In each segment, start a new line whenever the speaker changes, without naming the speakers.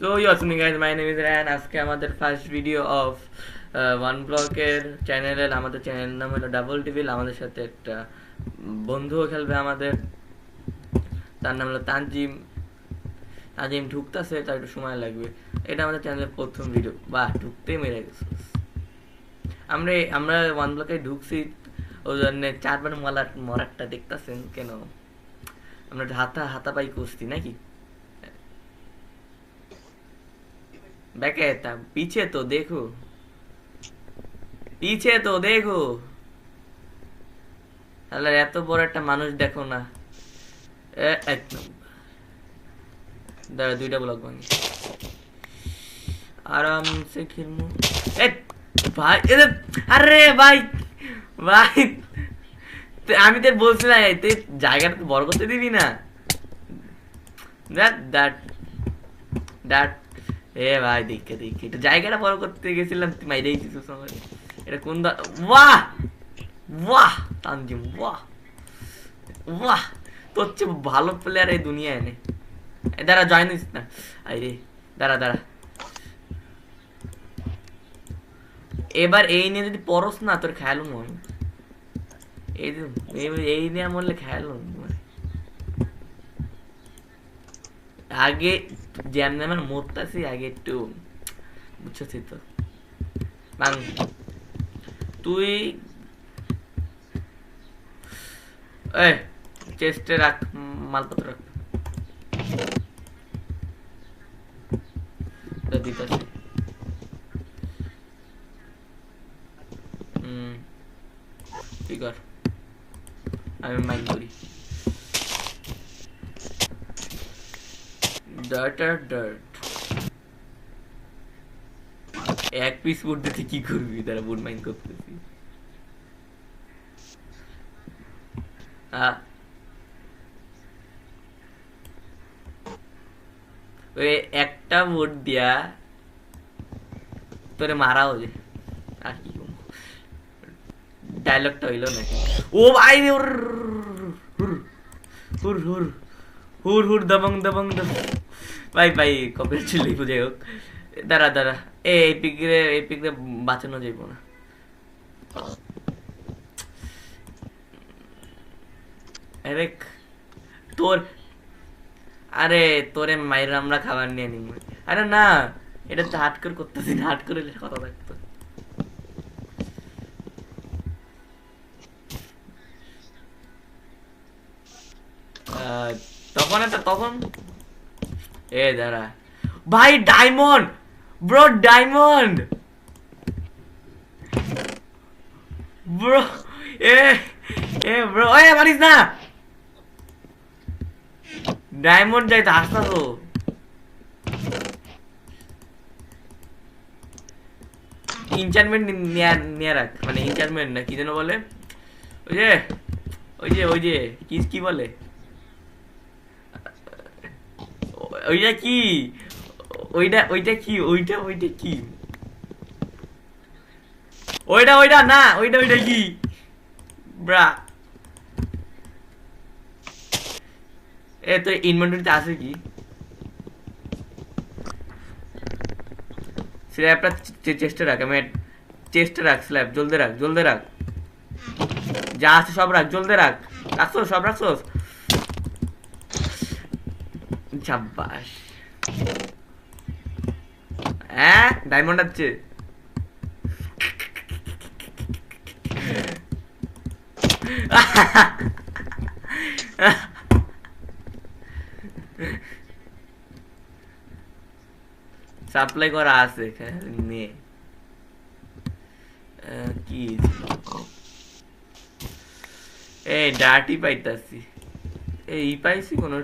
So you also guys, my name is Ryan. আজকে আমাদের first video of one ব্লকের চ্যানেলের আমাদের চ্যানেলের নাম হলো ডাবল টিভিল। আমাদের সাথে একটা বন্ধুও খেলবে আমাদের, তার নাম হলো তানজিম। তানজিম ঢুকতেছে, তার একটু সময় লাগবে। এটা আমাদের চ্যানেলের প্রথম ভিডিও। বাহ, ঢুকতেই মেরে গেছে। আমরা আমরা ওয়ান ব্লকে ঢুকছি, ওই জন্য চারবার মরারটা দেখতেছেন কেন? আমরা হাতাপাই করছি নাকি? बैके था पीछे तो देखो, पीछे तो देखो। তাহলে এত বড় একটা মানুষ দেখো না। এক দাঁড়া, দুইটা ব্লক ভাঙি, আরামসে খেলবো। ভাই আরে ভাই ভাই, আমি তো বলছিলাম তুই জায়গাটা বড় করতে দিবি না। দ্যাট দ্যাট দ্যাট এ ভাই, দেখে দেখে এটা জায়গাটা বড় করতে গেছিলাম, তুই মাইরেই দিছিস আমাকে। এটা কোন বাহ বাহ তানজিম, বাহ বাহ, তোর চেয়ে ভালো প্লেয়ার এই দুনিয়ায় নেই। দাঁড়া, জয়েন হইস না। আরে দাঁড়া দাঁড়া, এবার এই নিয়ে যদি পরস না, তোর খেয়ালুম আমি এই নিয়ে মরলে খেয়ালুম। আগে যেমন আমার মরতাছি, আগে একটু বুঝছি তো। তুই চেস্টে রাখ, মালপত্র রাখ। দিতাছি তুই কর, আমি মাইন্ড করি। ডার্ট এক পিস বুট দিতে কি করবি? তারা বুট মাইন্ড করতেছি। ওই একটা বুট দিয়া তোরে মারাও যে, আর কি ডায়লগটা হইলো নাকি? ও ভাই, হুর হুর হুর হুর হুর দবং দবং দবং। ভাই ভাই কপিরাইট ছিল, যাই হোক। দাঁড়া দাঁড়া, এপিকরে বাঁচানো যাইব না। আরে তোর, আরে তোরে মাইর আমরা খাবার নিয়ে নিব। আরে না, এটা তো হাট করে করতেছি না, হাট করে কথা থাকতো। তখন এ দাঁড়া ভাই, ডায়মন্ড ব্রো, ডায়মন্ড ব্রো, এ এ ব্রো, এ মারিস না। ডায়মন্ড যাইতে আসতা তো। ইনচার্টমেন্ট নিয়ে রাখ, মানে ইনচার্টমেন্ট না কি যেন বলে, ওই যে ওই যে ওই যে কি বলে, ওইটা কি, ওইটা কি, ওইটা কি, ওইটা না, ওইটা কি ব্রা? এ তো ইনভেন্টরিতে আছে কি? স্ল্যাবটা চেস্টে রাখ, আমি চেস্টে রাখ, স্ল্যাব জলদি রাখ, জলদি রাখ, যা আছে সব রাখ, জলদি রাখ। রাখছো সব, রাখছো? সাব্বাস। হ্যাঁ, ডায়মন্ড আছে। সাপ্লাই করা আছে নিয়ে কি এই ডাটি পাইতাছি, এই পাইছি কোন?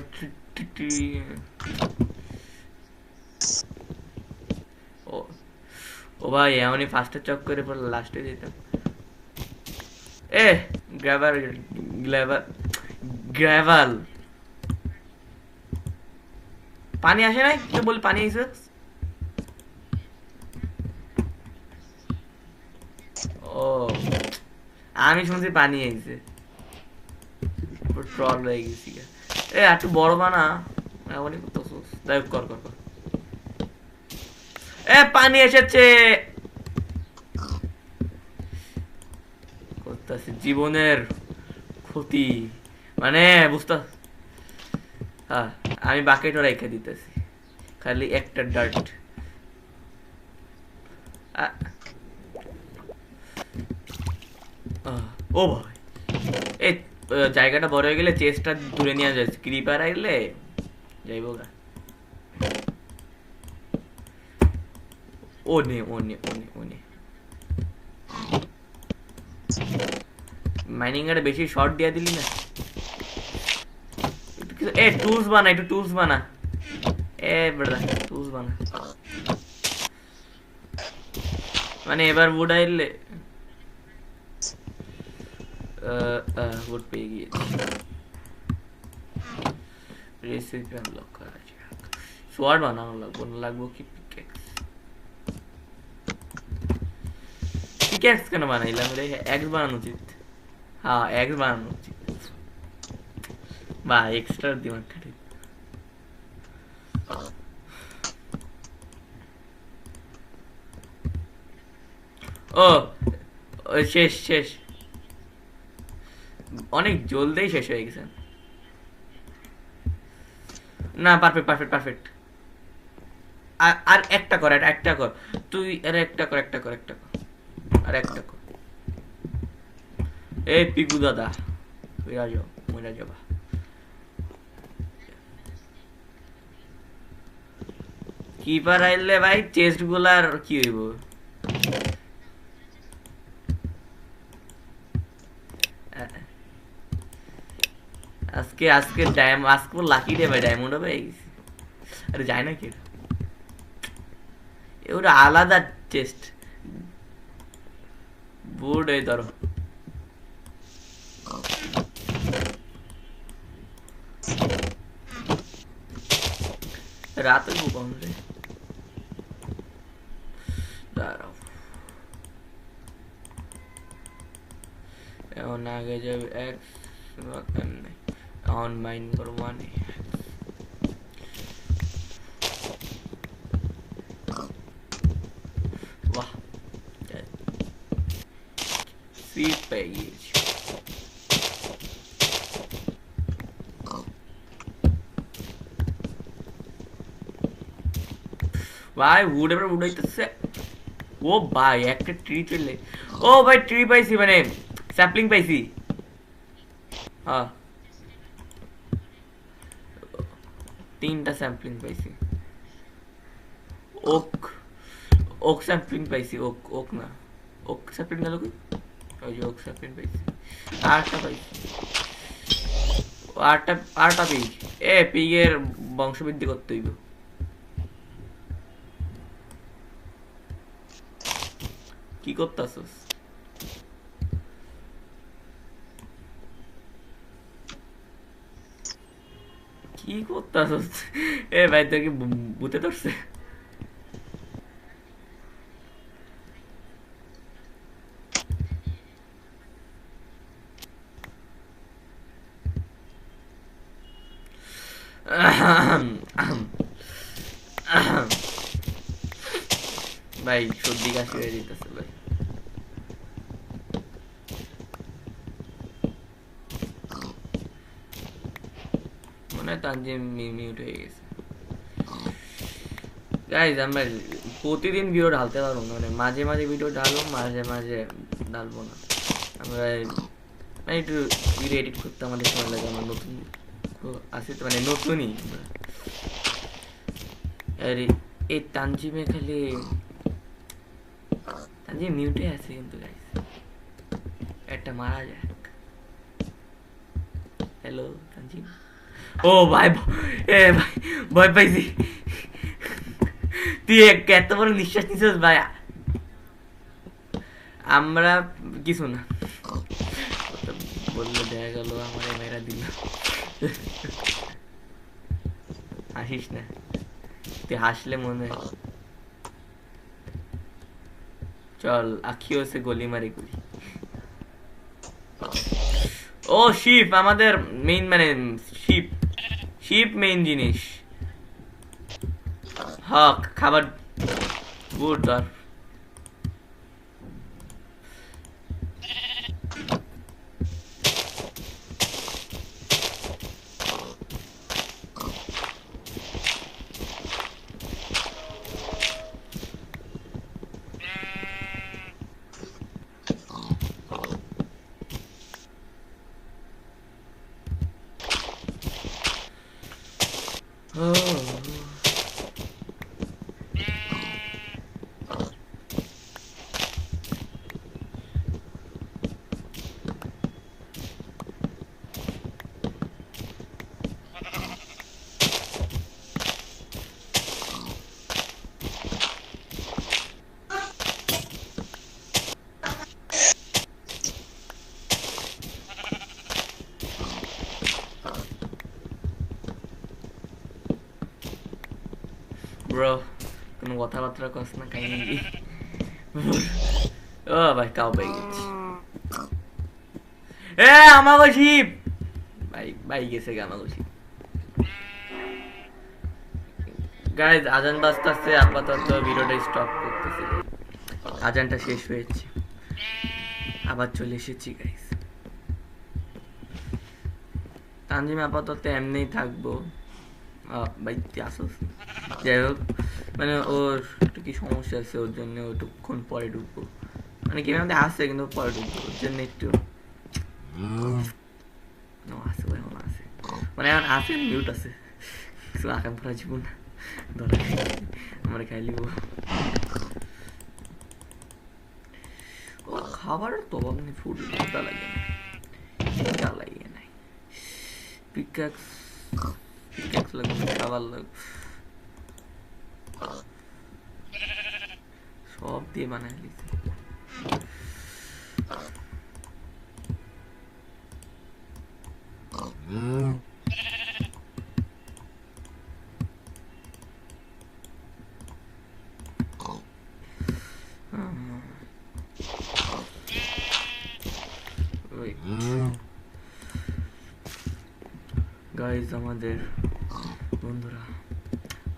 ও ভাই, এমনই ফার্স্টে চক করে পর লাস্টে যেতাম। গ্রাভাল পানি আসে নাই, তুই বল পানি আইছে। ও, আমি শুনছি পানি আইছে, ট্রল হয়ে গেছি। এ একটু বড় বানা, এমনই করতেছিস। যাই হোক, কর কর কর। এ পানি এসেছে করতেছে জীবনের ক্ষতি মানে বুঝতে হ্যাঁ আমি বাকেটও রেখে দিতেছি খালি একটা ডার্ট ও ভাই এই জায়গাটা বড় হয়ে গেলে চেস্টটা দূরে নিয়ে যায় ক্রিপার আইলে যাইব গা ও নে ও নে ও নে ও নে মাইনিং এর বেশি শর্ট দিয়ে দিলি না এ টুলস বানা একটু টুলস বানা এ বড়া টুলস বানা মানে এবার উড আইলে উড পেয়ে গিয়েছি রেসিপি আনলক করা যাক সোয়ার্ড বানানো লাগবো কি পিক্যাক্স কেন বানাইলাম রে এক্স বানানো উচিত হ্যাঁ এক্স বানানো উচিত বা এক্সট্রা দিমাগ খাটি ও শেষ শেষ অনেক জলদি শেষ হয়ে গেছে না পারফেক্ট পারফেক্ট পারফেক্ট আর একটা কর একটা কর তুই আরে একটা কর একটা কর একটা কর আর একটা কর এই পিকু দাদা ফিরা যাও মরে যাবা কিপার আইলে ভাই চেস্ট গুলার কি হইব আজকে আজকে আজকে লাকি রে ভাই ডায়মন্ড হবে আরে যায় না কি ওটা আলাদা চেস্ট বোর্ড এই ধরো রাতে ঘুমাম রে দাঁড়াও এখন আগে যাবে এক্স কেমনে এখন মাইন করো মানে বাহ সিট পেয়ে গিয়েছি ভাই উড এবার উড়াইতেছে ও ভাই একটা ট্রি চলে ও ভাই ট্রি পাইছি মানে স্যাপলিং পাইছি হ্যাঁ তিনটা স্যাম্পলিং পাইছি ওক ওক স্যাম্পলিং পাইছি ওক ওক না ওক স্যাম্পলিং গেল কি ওই যে ওক স্যাম্পলিং পাইছি আটটা পাইছি আটটা পিগ এ পিগের বংশবৃদ্ধি করতে হইব কি করতেছস কি করতেছস এ ভাই তোর কি ভূতে ধরছে ভাই সর্দি কাশি হয়ে যেতেছে ভাই মনে হয় তানজিম মিউট হয়ে গেছে গাইজ আমরা প্রতিদিন ভিডিও ঢালতে পারবো না মানে মাঝে মাঝে ভিডিও ঢালবো মাঝে মাঝে ঢালবো না আমরা মানে একটু ভিডিও এডিট করতে আমাদের সময় লাগে আমার নতুন আছে তো মানে নতুনই আরে এই তানজিমে খালি তানজিম মিউটে আছে কিন্তু গাইজ একটা মারা যাক হ্যালো তানজিম ও ভাই এ ভাই ভয় পাইছি তুই এত বড় নিঃশ্বাস নিছিস ভাই আমরা কিছু না বললে দেখা গেল আমার মেয়েরা দিল হাসিস না তুই হাসলে মনে চল আখিও সে গলি মারি গুলি ও শিপ আমাদের মেইন মানে শিপ শিপ মেইন জিনিস হ্যাঁ খাবার গুড আর ব্রো কোনো কথাবার্তা কস না খাই নাকি ও ভাই কাউ পেয়ে গেছি এ আমাগো শিপ ভাই ভাই গেছে গে আমাগো শিপ গাইজ আজান বাজতেছে আপাতত ভিডিওটা স্টপ করতেছি আজানটা শেষ হয়েছে আবার চলে এসেছি গাইজ তানজিম আপাতত এমনিই থাকবো ভাই তুই আসোস যাই হোক মানে ওর একটু কি সমস্যা আছে ওর জন্য ওটুক্ষণ পরে ঢুকবো মানে গেমের মধ্যে আসছে কিন্তু পরে ঢুকবো ওর জন্য একটু আসে ভাই এখন আসে মানে এখন আসে মিউট আছে কিছু আকাম করা জীবন ধরা আমার খাই লিব ও খাবারের তো অভাব নেই ফুড মজা লাগে না চিন্তা লাগে নাই পিকাক্স লাগবে খাবার লাগবে সব দিয়ে বানাই লিখছি গাইজ আমাদের বন্ধুরা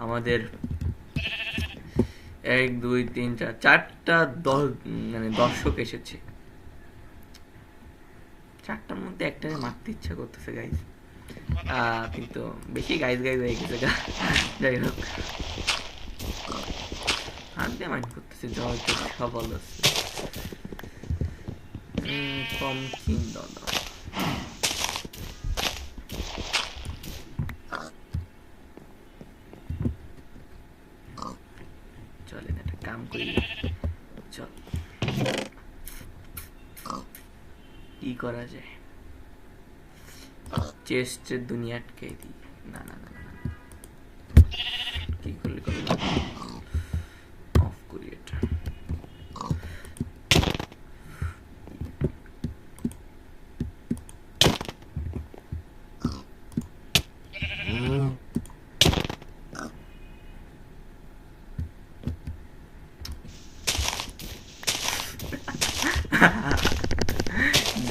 আমাদের 1 2 3 4 4টা মানে দর্শক এসেছে 4টার মধ্যে একটাকে মারতে ইচ্ছা করতেছে গাইজ কিন্তু বেশি গাইজ হয়ে গেছে যাই হোক হাত দিয়ে মাইন্ড করতেছে জয়কে সফল হচ্ছে কম কিন দাদা চলেন একটা কাম করি চল কি করা যায় চেস্টের দুনিয়া আটকে দিই না না না কি করলে অফ করি এটা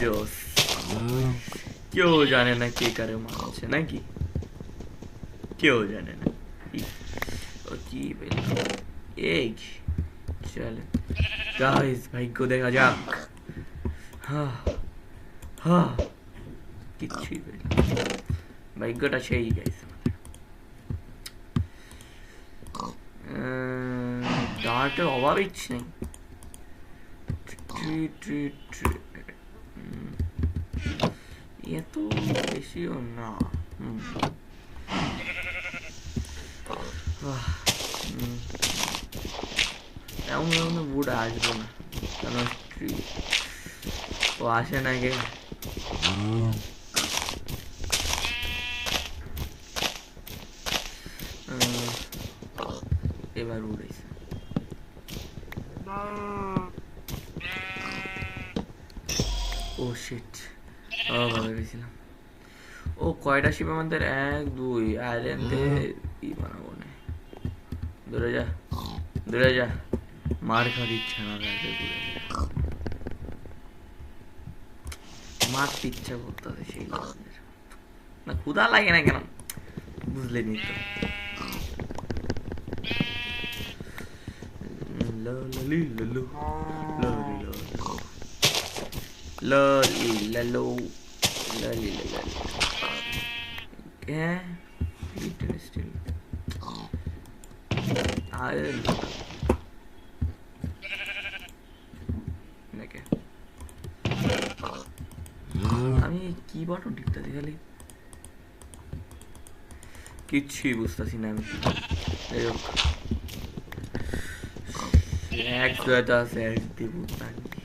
জোস কেউ জানে না কে কারে মারছে নাকি কেউ জানে না ও কি এই চলে গাইস ভাগ্য দেখা যাক কিচ্ছুই ভাগ্যটা সেই গাইস ডার্টের অভাব ইচ্ছে নেই এত বেশিও না এমন বুড়া আসবো না কেন ও আসে না গে এবার উড়েছে ও শিট ভালো গেছিলাম ও কয়টা শিপ আমাদের 1 2 আইল্যান্ডে কি বানাবো না দূরে যা মার খাওয়ার ইচ্ছা না থাকে মারতে ইচ্ছা করতেছে সেই না ক্ষুধা লাগে না কেন বুঝলে নি তো la la li la lo la li la la li la lo la li la la yeah it is still নাকি আমি কি বটন টিপতেছি খালি কিচ্ছুই বুঝতেছি না আমি যাই হোক এক দুটো আছে এক দিব নাকি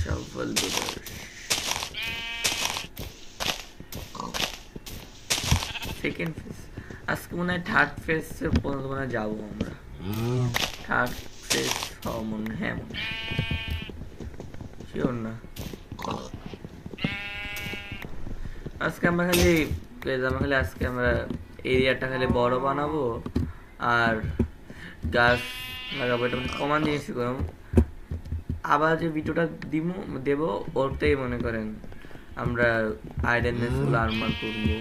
সফল সেকেন্ড ফেজ আজকে মনে হয় থার্ড ফেজে পর্যন্ত মনে হয় যাবো আমরা থার্ড ফেজ মনে হ্যাঁ মনে শিওর না আজকে আমরা খালি আজকে আমরা এরিয়াটা খালি বড় বানাবো আর গাছ লাগাবো এটা মানে কমান জিনিস করুন আবার যে ভিডিওটা দেবো ওরতেই মনে করেন আমরা আইডেননেস গুলো আর্মার করবো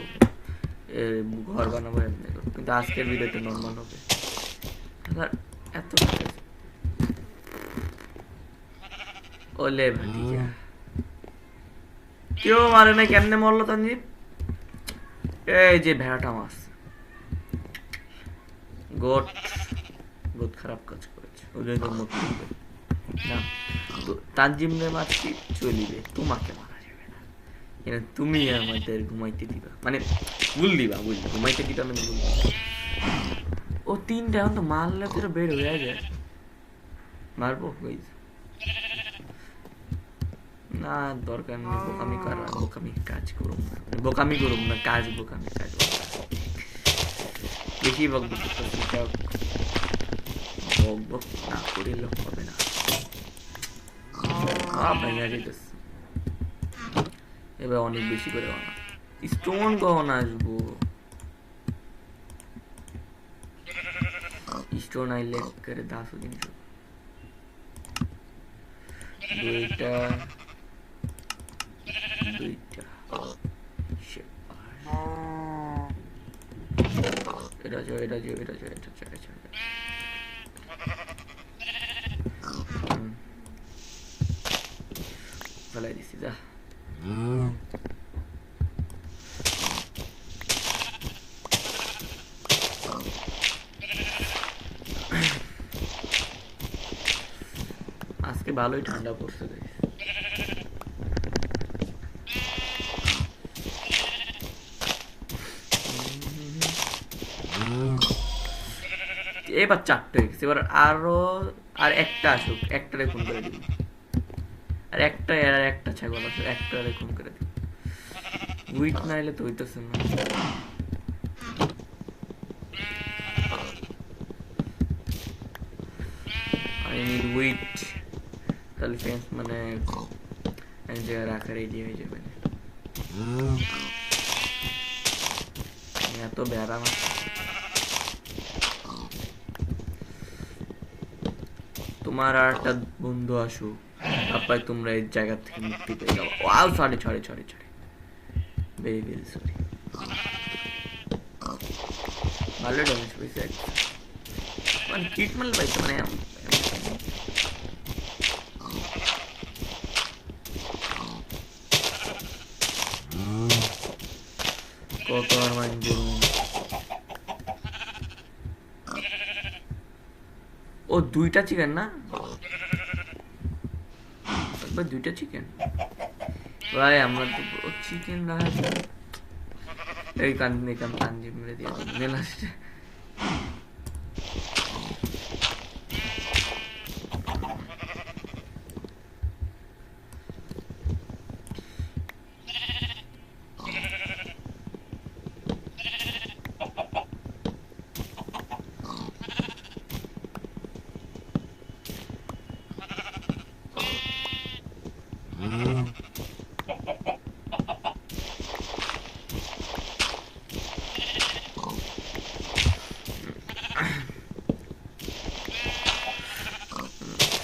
ঘর বানাবো এমনি কিন্তু আজকের ভিডিওতে নর্মাল হবে এত ওলে ভাটিয়া কেউ মারে না কেমনে মরলো তানজিব এই যে ভেড়াটা মাছ গোট খারাপ কাজ করেছে ওদের না তানজিম নে মারছি চলিবে তোমাকে মারা যাবে না তুমি আমাদের ঘুমাইতে দিবা মানে ঘুমাইতে দিবা মানে ও তিনটা এখন তো মারলে তো বের হয়ে যায় মারবো না দরকার নেই বোকামি কাজ করুম না কাজ দেখি বকবক না করিলে হবে না ভেঙে যেতেছে এবার অনেক বেশি করে বানা স্টোন কখন আসবো স্টোন আইলে করে 10 জিনিস দুইটা এটা ফেলাই দিছি যা আজকে ভালোই ঠান্ডা পড়ছে এবার 4টে হয়ে গেছে এবার আর একটা আসুক একটা রেখুন করে দিবি আর একটা ছাগল আসুক একটা রেখুন করে দিবি উইট না এলে তো হইতেছে না I need wheat তাহলে ফেন্স মানে এক জায়গায় রাখার রেডি হয়ে যাবে এত বেড়া না তোমার আর একটা বন্ধু আসুক তারপরে তোমরা এই জায়গা থেকে মুক্তি পেয়ে যাবো wow sorry very very sorry ভালো ড্যামেজ পেয়েছে মানে ট্রিটমেন্ট পাইছে মানে কত আর মাইন করুন ও 2টা চিকেন না একবার 2টা চিকেন ভাই আমরা তো চিকেন রাখা এই কান্দি মেরে দিয়ে মেল আসছে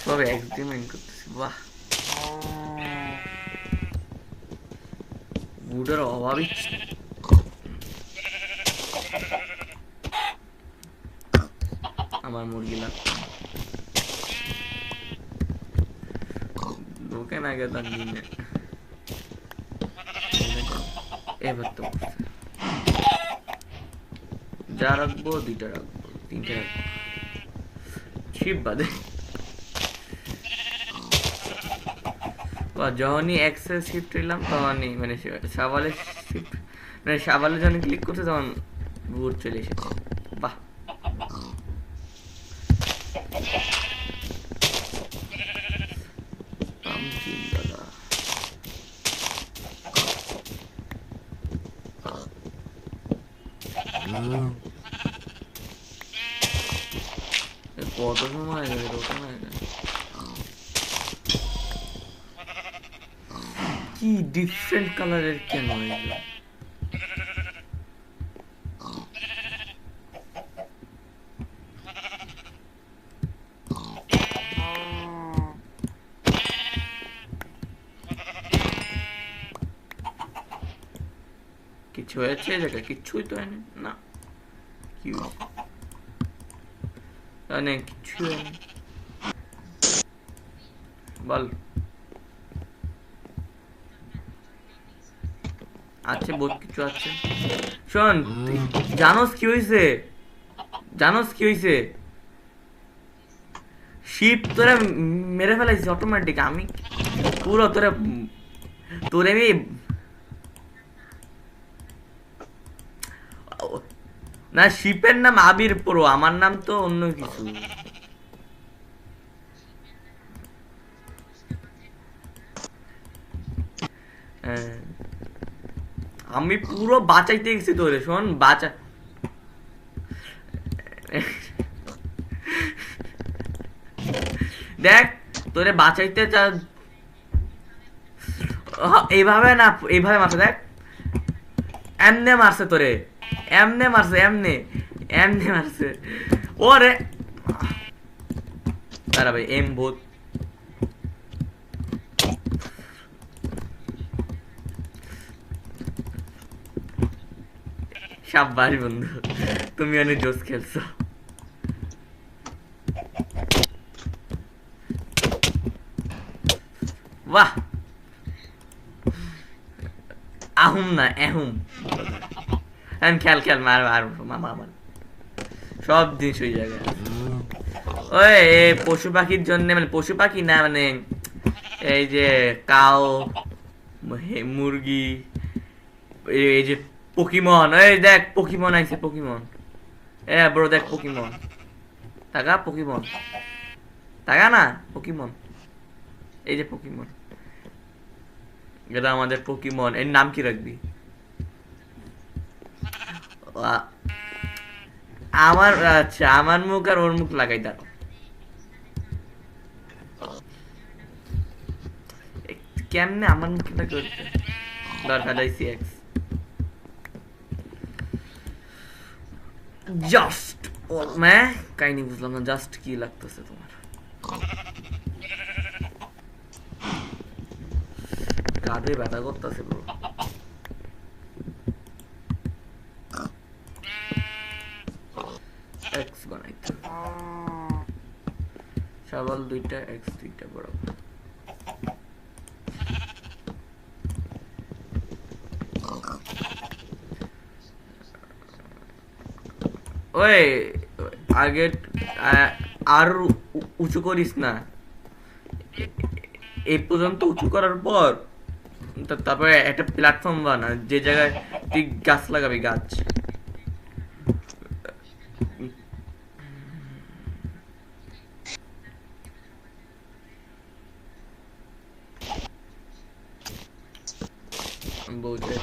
সব এক্সপেরিমেন্ট করতেছি বাহ উডের অভাবই আমার মুরগি লাগতো ঢোকে না গে তার দিনে এবার তো যা রাখবো 2টা রাখবো 3টে রাখবো শিপ বাদে যখনই এক্সেল শিফট নিলাম তখনই মানে সাবালে শিফট মানে সাবালে যখন ক্লিক করছে তখন ভূত চলে এসেছে বাহ কত সময় লাগে দোকান কি ডিফারেন্ট কালারের কেন এগুলো কিছু হয়েছে জায়গা কিচ্ছুই তো হয়নি না কি মানে কিছু হয়নি বল আছে বহুত কিছু আছে শোন জানোস কি হয়েছে শিপ তোরা মেরে ফেলাইছি অটোমেটিক আমি পুরো তোরে আমি না শিপের নাম আবির প্রো আমার নাম তো অন্য কিছু আমি পুরো বাঁচাইতে গেছি তোরে শোন বাঁচা দেখ তোরে বাঁচাইতে এইভাবে না এইভাবে মারছে দেখ এমনে মারছে তোরে এমনে মারছে ওরে তারা ভাই এম ভূত সাব্বাস বন্ধু তুমি অনেক জোস খেলছো বাহ আহুম না এহুম খেল মার মামা আমার সব জিনিস ওই জায়গায় ওই পশু পাখির জন্য মানে পশু পাখি না মানে এই যে কাউ মুরগি এই যে পোকিমন এই দেখ পোকিমন আইছে পোকিমন ব্রো দেখ পোকিমন টাকা না পোকিমন এই যে পোকিমন এটা আমাদের পোকিমন এর নাম কি রাখবি আমার আচ্ছা আমার মুখ আর ওর মুখ লাগাই দাও কেমনে আমার মুখটা করতে দরকার আইসি এক্স জাস্ট ওর मैं কাহিনী বুঝলাম না জাস্ট কি লাগতেছে তোমার কাঁধে ব্যথা করতেছে ব্রো এক্স বানাইতে সওয়াল 2টা এক্স 3টা বরাবর ওই আগে আর উঁচু করিস না এই পর্যন্ত উঁচু করার পর তারপরে একটা প্ল্যাটফর্ম বানা যে জায়গায় তুই গাছ লাগাবি গাছ বুঝে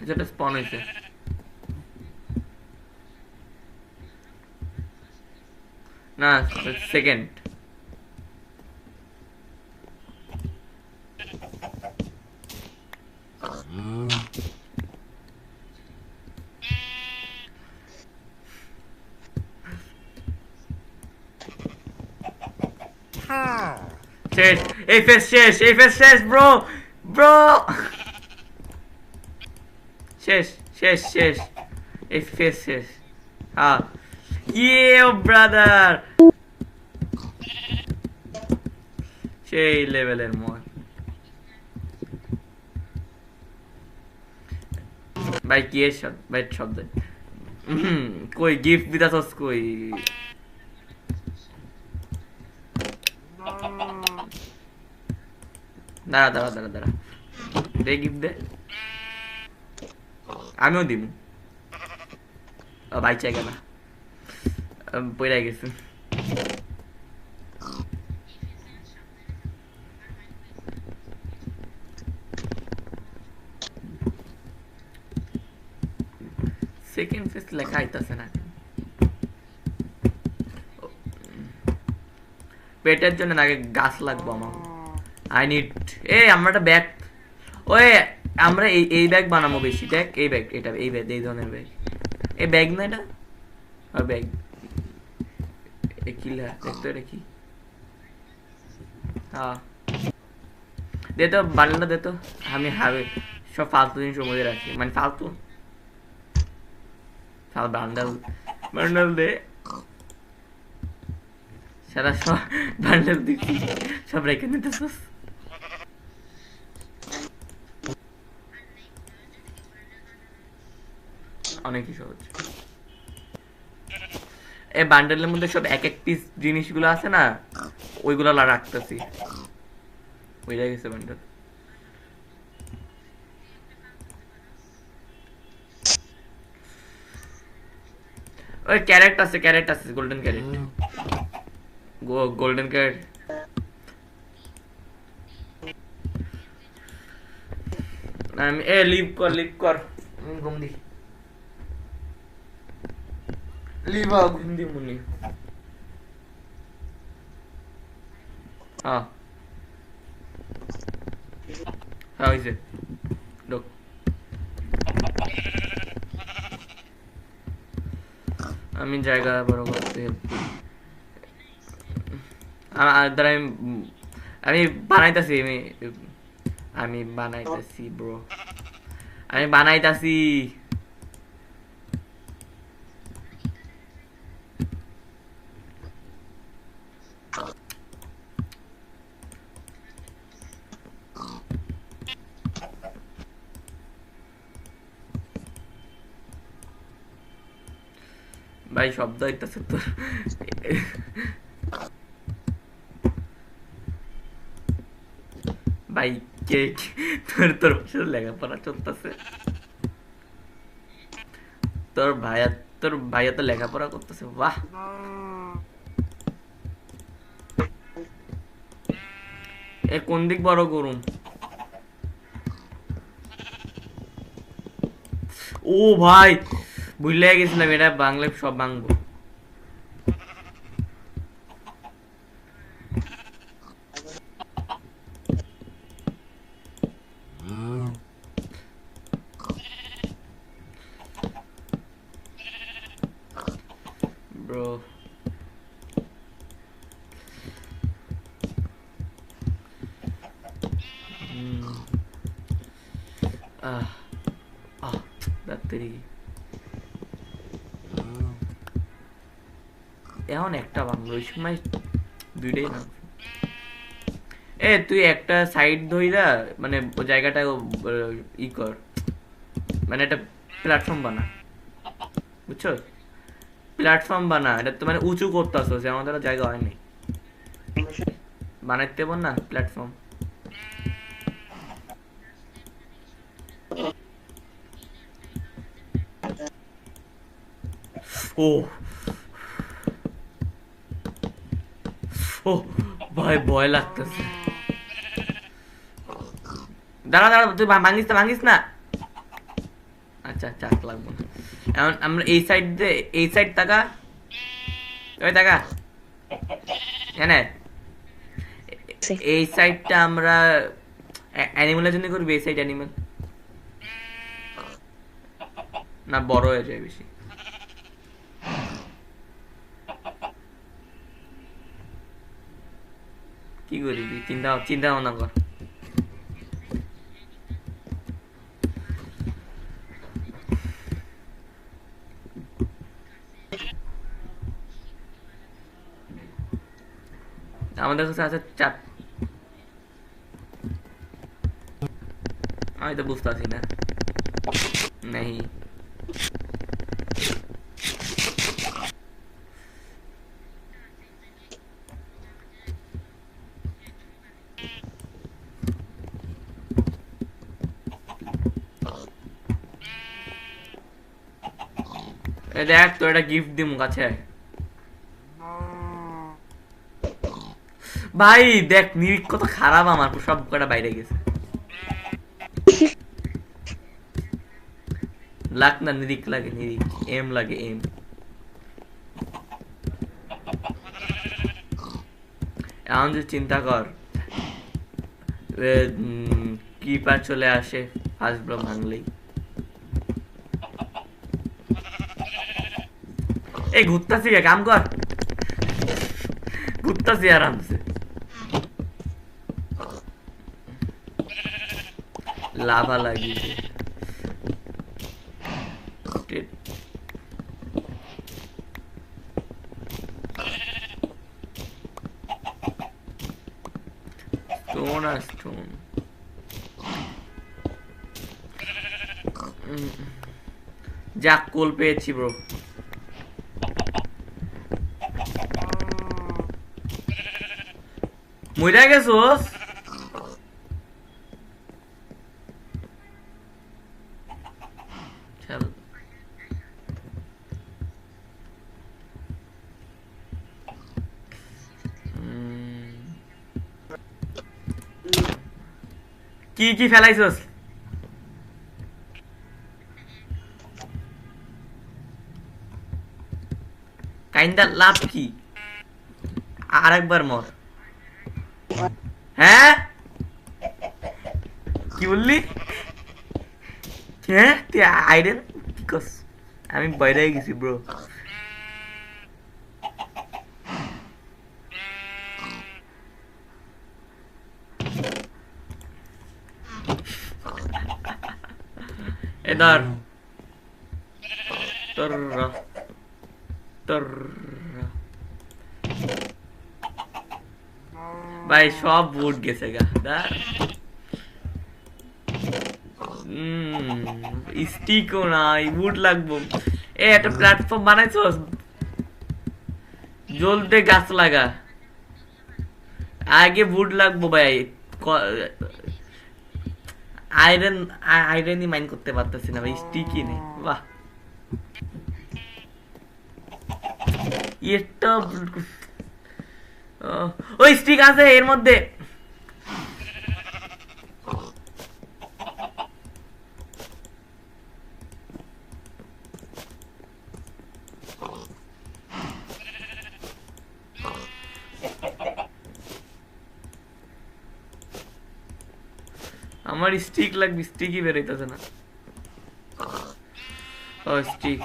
যেটা স্পন হয়েছে না সেকেন্ড শেষ, এই ফেস শেষ, এই ফেস শেষ ব্রো, ব্রো শেষ, শেষ শেষ, এই ফেস শেষ। হ্যাঁ ইয়ে ব্রাদার, সেই লেভেলের মত ভাই। কি এর শব্দ ভাই, শব্দ কই গিফট দিতাছস কই? দাঁড়া দাঁড়া দাঁড়া দাঁড়া, দে গিফট দে, আমিও দিব। ভাই চাই গেল, পড়ে গেছে। সেকেন্ড ফেস লেখা আইতাছে না, পেটের জন্য আগে গাছ লাগবো আমার। আই নিড, আমরা একটা ব্যাগ, ওই আমরা এই ব্যাগ বানাবো বেশি। দেখ এই ব্যাগ, এটা এই ব্যাগ, এই ধরনের ব্যাগ, এই ব্যাগ না এটা, আর ব্যাগ কি দেখতো, এটা কি? হ্যাঁ দে তো, বান্ডেলটা দে তো। আমি হাবে সব ফালতু জিনিস ওর মধ্যে রাখি, মানে ফালতু বান্ডেল, বান্ডেল দে সারা, সব বান্ডেল দিচ্ছি, সব রেখে নিতেছিস। অনেকই সহজ। এই বান্ডেলের মধ্যে সব এক এক পিস জিনিসগুলো আছে না, ওইগুলো রাখতেছি। ওইটা গেছে বান্ডেল। ওই ক্যারেট আছে, ক্যারেট আছে, গোল্ডেন ক্যারেট, গোল্ডেন ক্যারেট। আমি লিভ কর, লিভ কর, ঘুম দি, লিভা ঘুম দি মুনি। হ্যাঁ হ্যাঁ হয়েছে, ঢোক। আমি জায়গা বড় করতে, আমি বানাইতাছি, আমি বানাইতাছি ব্রো, আমি বানাইতাছি। ভাই শব্দ হইতাছে তো, ভাই কে তোর তোর লেখাপড়া চলতেছে? তোর ভাইয়া তো লেখাপড়া করতেছে, বাহ। এ কোন দিক বড় করুন? ও ভাই ভুলে গেছিলাম, এটা বাংলায় সব ভাঙবো। ব্রো এখন একটা বাংলো, ওই সময় দুইটাই না। তুই একটা সাইড ধইরা, মানে জায়গাটা ই কর, মানে একটা প্ল্যাটফর্ম বানা, বুঝছো? প্ল্যাটফর্ম বানা, এটা তো মানে উঁচু করতে আসো, আমাদের জায়গা হয়নি, বানাইতে পার না প্ল্যাটফর্ম। ও ও ভাই ভয় লাগতেছে, দাঁড়া দাঁড়া, তুই ভাঙিস না। আচ্ছা চাক লাগবো না। এখন আমরা এই সাইড দিয়ে, এই সাইড তাকা, ওই তাকা, হ্যাঁ এই সাইডটা আমরা অ্যানিমেলের জন্য করবি, এই সাইড অ্যানিমেল না বড় হয়ে যায় বেশি। কি করবি, চিন্তা চিন্তা ভাবনা কর। আমাদের কাছে আছে চার, আমি তো বুঝতে পারছি না। নেই দেখ তো এটা গিফট দিম কাছে ভাই। দেখ নিরিখ কত খারাপ, আমার সব কটা বাইরে গেছে। লাগ না, নিরিখ লাগে, নিরিখ এম লাগে, এম। এখন যে চিন্তা কর কিপার চলে আসে ফার্স্ট ব্লক ভাঙলেই। এই ঘুরতাছি কাম কর, ঘুরতাছি আরামসে। লাভা লাগিয়েছে স্টোন আর স্টোন। যাক কোল পেয়েছি ব্রো। মইরা গেছোস? চল কি কি ফেলাইছস? কাইন্দা লাভ কি? আরেকবার মর। হ্যাঁ কি বললি? হ্যাঁ তুই আইডেন কি কস? আমি বাইরে গেছি ব্রো। এদার তোর তোর ভাই সব বুট গেছে গা। স্টিকও নাই, বুট লাগবো। এ একটা প্ল্যাটফর্ম বানাইছস? জলদি গাছ লাগা, আগে বুট লাগবো ভাই। আয়রন আয়রনই মাইন করতে পারতেছি না ভাই, স্টিকই নেই। বাহ এটা ওই স্টিক আছে এর মধ্যে। আমার স্টিক লাগবে, স্টিকই বেরোইতেছে না। ও স্টিক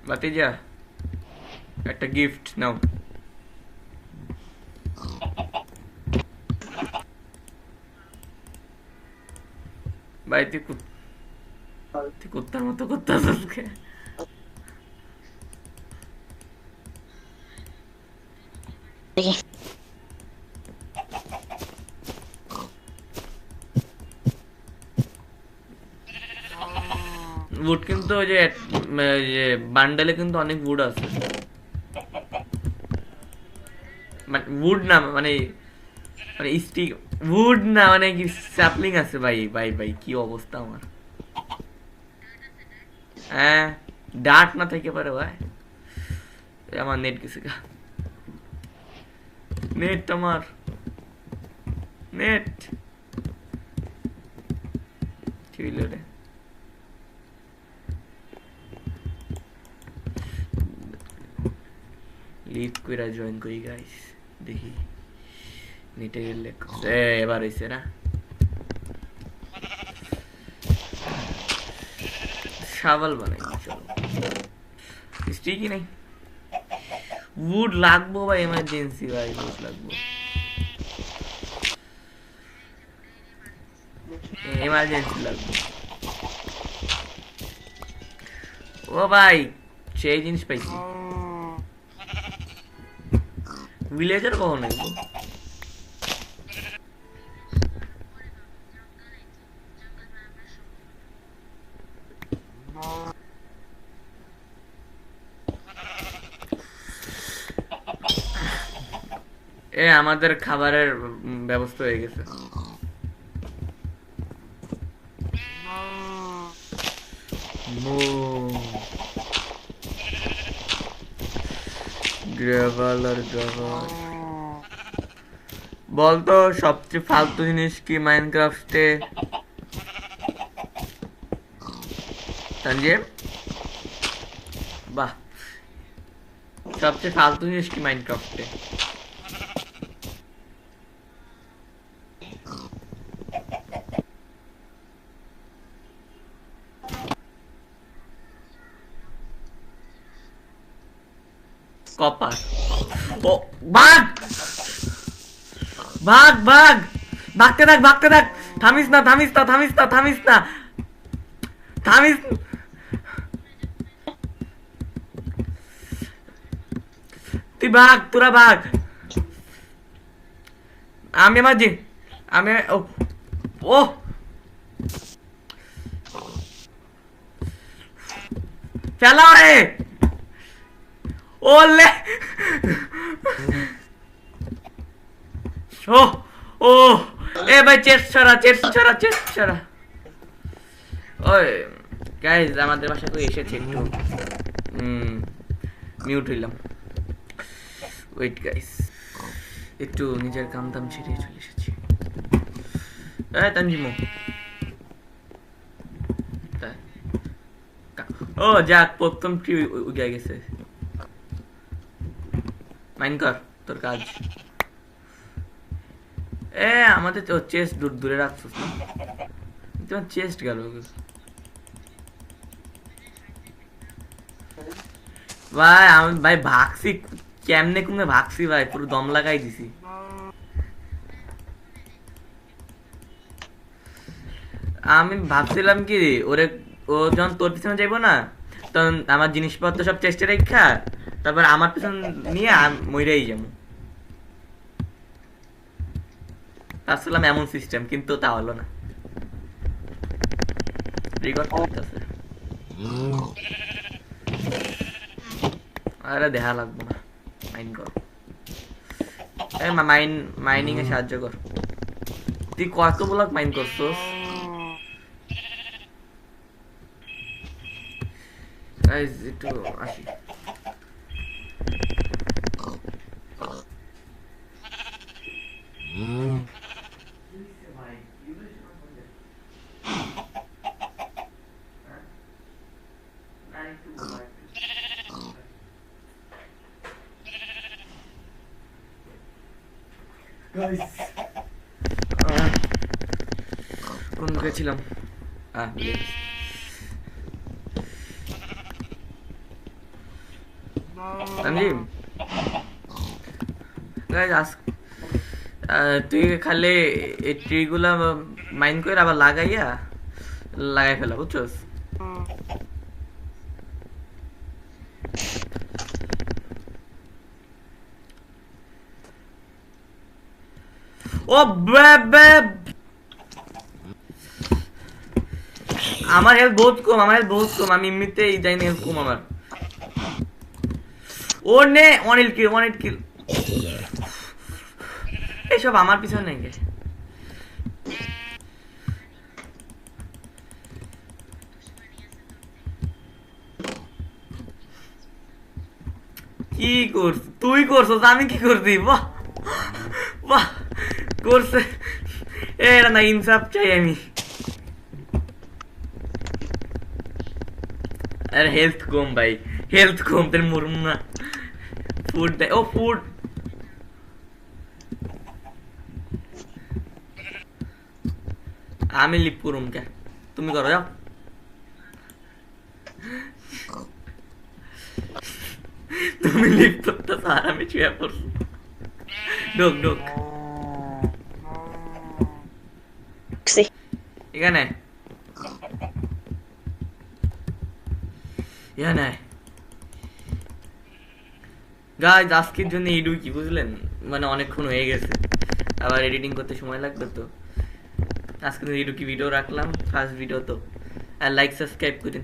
বাতিজা একটা গিফট নাও। ভাই তুই কুত্তার মতো করতেছিস কে? উড কিন্তু ওই যে বান্ডেলে কিন্তু অনেক উড আছে। মানে উড না মানে মানে স্টিক, উড না মানে কি স্যাপলিং আছে ভাই। ভাই ভাই কি অবস্থা আমার। হ্যাঁ ডার্ট না থেকে পারে ভাই। আমার নেট গেছে গা, নেট আমার নেট কি হইলো রে? লিভ কইরা জয়েন করি গাইস, দেখি নেটে গেলে এবার হইছে না। শাবল বানাই, চলো। স্টিকি নাই, উড লাগবো ভাই, এমার্জেন্সি ভাই, উড লাগবো, এমার্জেন্সি লাগবে। ও ভাই সেই জিনিস পাইছি, ভিলেজার কখন লাগবো? আমাদের খাবারের ব্যবস্থা হয়ে গেছে। বলতো সবচেয়ে ফালতু জিনিস কি মাইনক্রাফটে? তানজিম, বাহ, সবচেয়ে ফালতু জিনিস কি মাইনক্রাফটে? কপার। ও বাঘ, ভাগ ভাগ, ভাগতে থাক, ভাগতে থাক, থামিস না, থামিস না, থামিস না, থামিস না, থামিস। তুই ভাগ, তোরা ভাগ। আমি আমার যে আমি ও ও ফেলা রে, ওলে ও ও এ ভাই, চেস্ট ছাড়া, চেস্ট ছাড়া, চেস্ট ছাড়া। ওই গাইস, আমাদের বাসা তো এসেছে, একটু মিউট হইলাম। ওয়েট গাইস, একটু নিজের কাম দাম ছেড়ে চলে এসেছি। তানজিমো, ও যাক, প্রথম ট্রি উগে গেছে। মাইন কর তোর কাজ। আমাদের তো চেস্ট দূরে রাখছিস না, তোমার চেস্ট গেল ভাই। আমি ভাই ভাগছি, কেমনে কমে ভাগছি ভাই, পুরো দম লাগাই দিছি। আমি ভাবছিলাম কি ওরে, ও যখন তোর পিছনে যাইবো না, তখন আমার জিনিসপত্র সব চেষ্টা রেখা, তারপর আমার পিছন নিয়ে মইরাই যাবো। ভাবছিলাম এমন সিস্টেম, কিন্তু তা হলো না। রেকর্ড করতেছে, আরে দেখা লাগবো না, মাইন কর, মাইনিং এ সাহায্য কর। তুই কত ব্লক মাইন করছস? গাইস একটু আসি। কোন গেছিলাম? তানজিম, তুই খালি এই ট্রি গুলা মাইন করে আবার লাগাই ফেলা, বুঝছস? ও আমার হেলথ বহুত কম, আমি এমনিতেই জানি না, হেলথ কম আমার। ও নে, 1 কিল, 1 কিল। এইসব আমার পিছনে নেই। কি করছ তুই? করছস, আমি কি করছি? বাহ বাহ, করছে। এরা না, ইনসাফ চাই আমি। আরে হেলথ কম ভাই, হেলথ কম, তোর মরুম না। ফুড দেয়, ও ফুড। আমি লিপ করুম কে? তুমি করো, যাও। তুমি লিভ করতেছ আর আমি শুয়ে পড়ছি। ঢোক ঢোক
ঢুকছি।
এখানে এখানে গাইজ আজকের জন্য এইটুকু কি বুঝলেন, মানে অনেকক্ষণ হয়ে গেছে, আবার এডিটিং করতে সময় লাগবে, তো আজকে এইটুকু ভিডিও রাখলাম, ফার্স্ট ভিডিও তো। আর লাইক সাবস্ক্রাইব করেন।